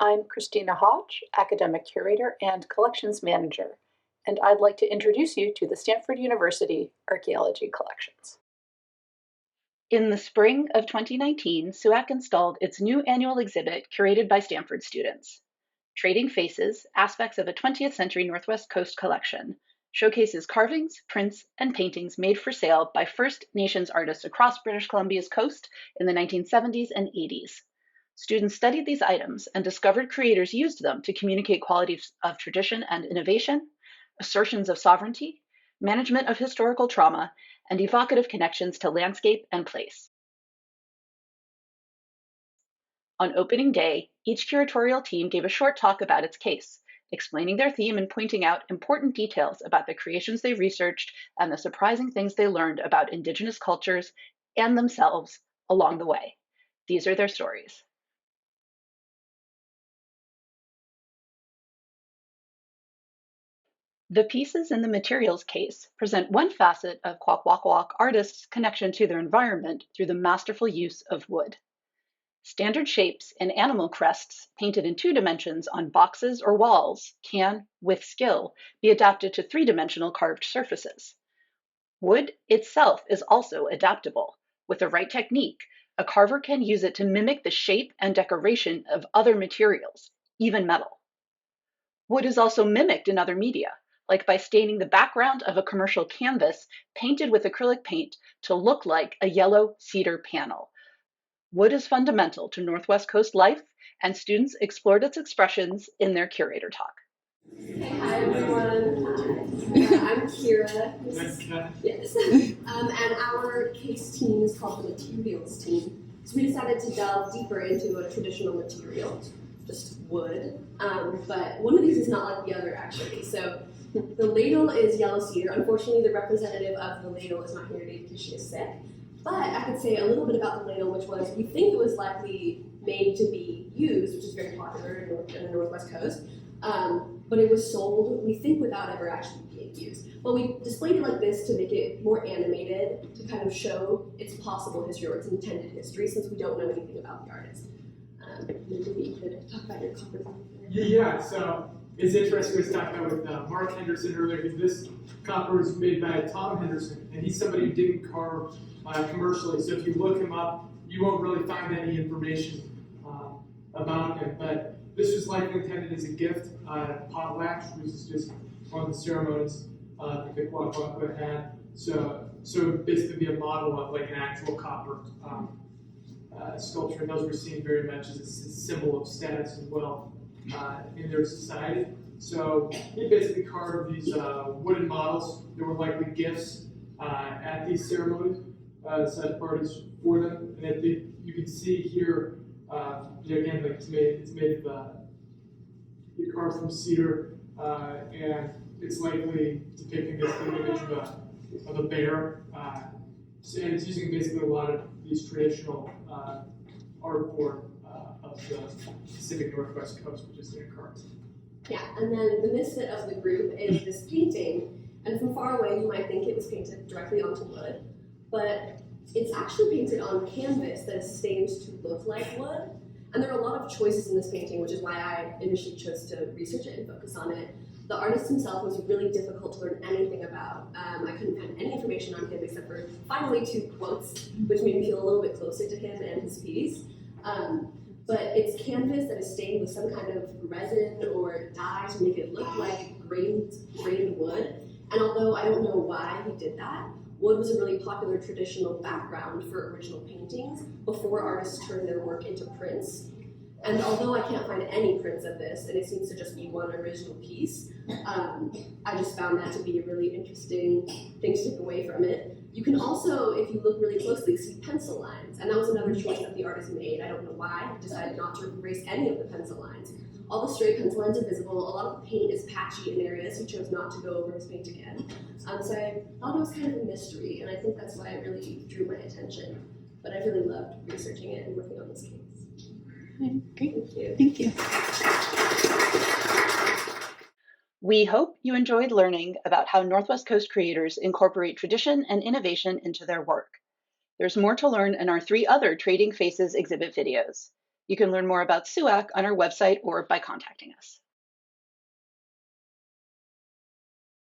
I'm Christina Hodge, Academic Curator and Collections Manager, and I'd like to introduce you to the Stanford University Archaeology Collections. In the spring of 2019, SUAC installed its new annual exhibit curated by Stanford students. Trading Faces, Aspects of a 20th Century Northwest Coast Collection, showcases carvings, prints, and paintings made for sale by First Nations artists across British Columbia's coast in the 1970s and 80s. Students studied these items and discovered creators used them to communicate qualities of tradition and innovation, assertions of sovereignty, management of historical trauma, and evocative connections to landscape and place. On opening day, each curatorial team gave a short talk about its case, explaining their theme and pointing out important details about the creations they researched and the surprising things they learned about Indigenous cultures and themselves along the way. These are their stories. The pieces in the materials case present one facet of Kwakwaka'wakw artists' connection to their environment through the masterful use of wood. Standard shapes and animal crests painted in 2 dimensions on boxes or walls can, with skill, be adapted to 3-dimensional carved surfaces. Wood itself is also adaptable. With the right technique, a carver can use it to mimic the shape and decoration of other materials, even metal. Wood is also mimicked in other media, like by staining the background of a commercial canvas painted with acrylic paint to look like a yellow cedar panel. Wood is fundamental to Northwest Coast life, and students explored its expressions in their curator talk. Hi everyone, I'm Kira. Yes. And our case team is called the materials team. So we decided to delve deeper into a traditional material, just wood. But one of these is not like the other actually. So the ladle is yellow cedar. Unfortunately, the representative of the ladle is not here today because she is sick. But I could say a little bit about the ladle, which was, we think it was likely made to be used, which is very popular in the Northwest Coast. But it was sold, we think, without ever actually being used. But we displayed it like this to make it more animated, to kind of show its possible history or its intended history, since we don't know anything about the artist. Maybe you could talk about your conference. Yeah, so it's interesting. I was talking about with Mark Henderson earlier, because this copper was made by Tom Henderson, and he's somebody who didn't carve commercially. So if you look him up, you won't really find any information about him. But this was likely intended as a gift at potlatch, which is just one of the ceremonies that the Kwakwaka'wakw had. So basically be a model of like an actual copper sculpture. And those were seen very much as a symbol of status and wealth in their society. So he basically carved these wooden models. There were likely gifts at these ceremonies, such parties for them. And you can see here, again, like it's made of carved from cedar, and it's likely depicting this image of a bear. And it's using basically a lot of these traditional art form of the Pacific Northwest Coast, which is their cards. Yeah, and then the misfit of the group is this painting, and from far away you might think it was painted directly onto wood, but it's actually painted on canvas that is stained to look like wood. And there are a lot of choices in this painting, which is why I initially chose to research it and focus on it. The artist himself was really difficult to learn anything about. I couldn't find any information on him except for finally 2 quotes, which made me feel a little bit closer to him and his piece. But it's canvas that is stained with some kind of resin or dye to make it look like grained wood. And although I don't know why he did that, wood was a really popular traditional background for original paintings before artists turned their work into prints. And although I can't find any prints of this, and it seems to just be one original piece, I just found that to be a really interesting thing to take away from it. You can also, if you look really closely, see pencil lines, and that was another choice that the artist made. I don't know why he decided not to erase any of the pencil lines. All the straight pencil lines are visible. A lot of the paint is patchy in areas. He chose not to go over his paint again. So I thought it was kind of a mystery, and I think that's why it really drew my attention. But I really loved researching it and working on this case. Great. Thank you. Thank you. We hope you enjoyed learning about how Northwest Coast creators incorporate tradition and innovation into their work. There's more to learn in our 3 other Trading Faces exhibit videos. You can learn more about SUAC on our website or by contacting us.